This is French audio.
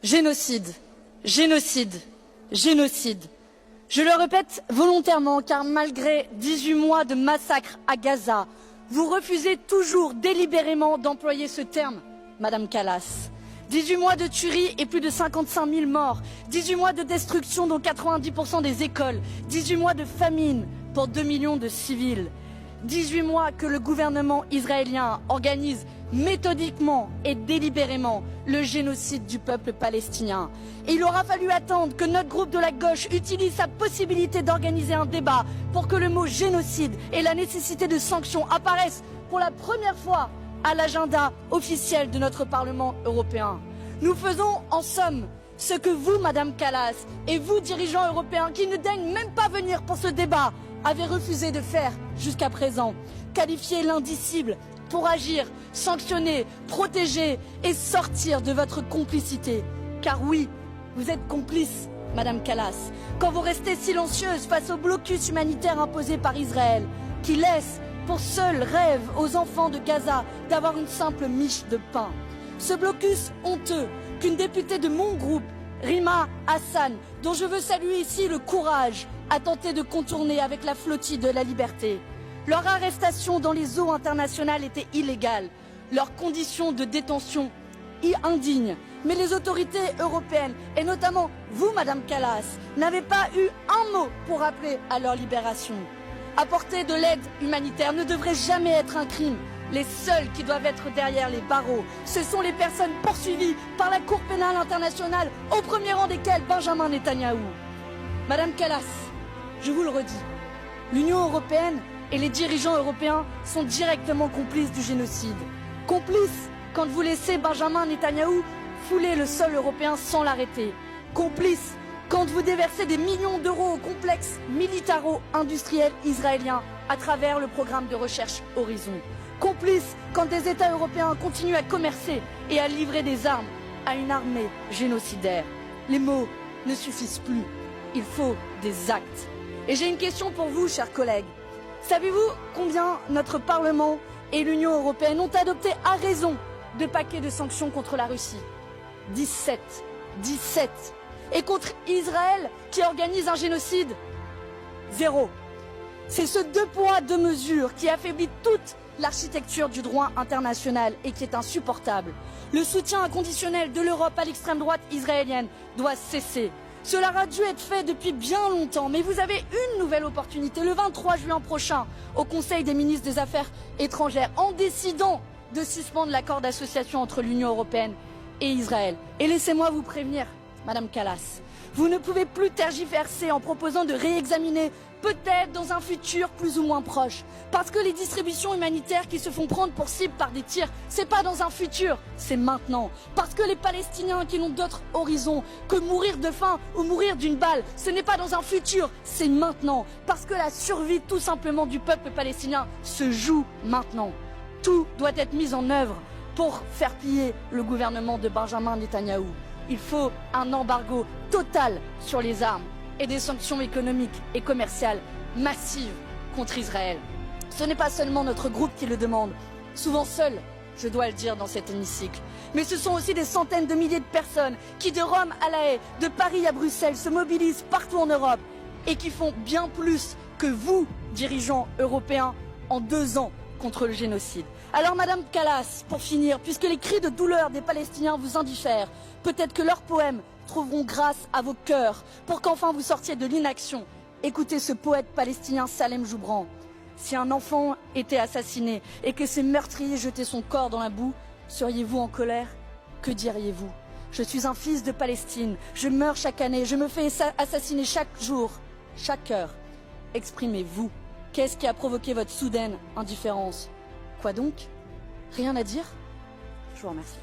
Génocide, génocide, génocide. Je le répète volontairement car malgré 18 mois de massacre à Gaza, vous refusez toujours délibérément d'employer ce terme, Madame Kallas. 18 mois de tuerie et plus de 55 000 morts, 18 mois de destruction dont 90% des écoles, 18 mois de famine pour 2 millions de civils, 18 mois que le gouvernement israélien organise méthodiquement et délibérément le génocide du peuple palestinien. Et il aura fallu attendre que notre groupe de la gauche utilise sa possibilité d'organiser un débat pour que le mot génocide et la nécessité de sanctions apparaissent pour la première fois à l'agenda officiel de notre Parlement européen. Nous faisons en somme ce que vous, Madame Kallas, et vous, dirigeants européens, qui ne daignent même pas venir pour ce débat, avez refusé de faire jusqu'à présent. Qualifier l'indicible pour agir, sanctionner, protéger et sortir de votre complicité. Car oui, vous êtes complice, Madame Kallas, quand vous restez silencieuse face au blocus humanitaire imposé par Israël, qui laisse pour seul rêve aux enfants de Gaza d'avoir une simple miche de pain. Ce blocus honteux qu'une députée de mon groupe, Rima Hassan, dont je veux saluer ici le courage, a tenté de contourner avec la flottille de la liberté. Leur arrestation dans les eaux internationales était illégale, leurs conditions de détention indignes. Mais les autorités européennes, et notamment vous, Madame Kallas, n'avez pas eu un mot pour appeler à leur libération. Apporter de l'aide humanitaire ne devrait jamais être un crime. Les seuls qui doivent être derrière les barreaux, ce sont les personnes poursuivies par la Cour pénale internationale, au premier rang desquelles Benjamin Netanyahou. Madame Kallas, je vous le redis, l'Union européenne et les dirigeants européens sont directement complices du génocide. Complices quand vous laissez Benjamin Netanyahou fouler le sol européen sans l'arrêter. Complices quand vous déversez des millions d'euros au complexe militaro-industriel israélien à travers le programme de recherche Horizon. Complices quand des États européens continuent à commercer et à livrer des armes à une armée génocidaire. Les mots ne suffisent plus, il faut des actes. Et j'ai une question pour vous, chers collègues. Savez-vous combien notre Parlement et l'Union européenne ont adopté à raison de paquets de sanctions contre la Russie? 17. 17. Et contre Israël qui organise un génocide? 0. C'est ce deux poids, deux mesures qui affaiblit toute l'architecture du droit international et qui est insupportable. Le soutien inconditionnel de l'Europe à l'extrême droite israélienne doit cesser. Cela a dû être fait depuis bien longtemps, mais vous avez une nouvelle opportunité le 23 juin prochain au Conseil des ministres des Affaires étrangères en décidant de suspendre l'accord d'association entre l'Union européenne et Israël. Et laissez-moi vous prévenir, Madame Kallas, vous ne pouvez plus tergiverser en proposant de réexaminer, peut-être dans un futur plus ou moins proche. Parce que les distributions humanitaires qui se font prendre pour cible par des tirs, c'est pas dans un futur, c'est maintenant. Parce que les Palestiniens qui n'ont d'autre horizon que mourir de faim ou mourir d'une balle, ce n'est pas dans un futur, c'est maintenant. Parce que la survie tout simplement du peuple palestinien se joue maintenant. Tout doit être mis en œuvre pour faire plier le gouvernement de Benjamin Netanyahou. Il faut un embargo total sur les armes et des sanctions économiques et commerciales massives contre Israël. Ce n'est pas seulement notre groupe qui le demande, souvent seul, je dois le dire dans cet hémicycle, mais ce sont aussi des centaines de milliers de personnes qui, de Rome à La Haye, de Paris à Bruxelles, se mobilisent partout en Europe et qui font bien plus que vous, dirigeants européens, en 2 ans contre le génocide. Alors Madame Kallas, pour finir, puisque les cris de douleur des Palestiniens vous indiffèrent, peut-être que leurs poèmes trouveront grâce à vos cœurs pour qu'enfin vous sortiez de l'inaction. Écoutez ce poète palestinien Salem Joubran. Si un enfant était assassiné et que ces meurtriers jetaient son corps dans la boue, seriez-vous en colère? Que diriez-vous? Je suis un fils de Palestine, je meurs chaque année, je me fais assassiner chaque jour, chaque heure. Exprimez-vous. Qu'est-ce qui a provoqué votre soudaine indifférence? Quoi donc? Rien à dire? Je vous remercie.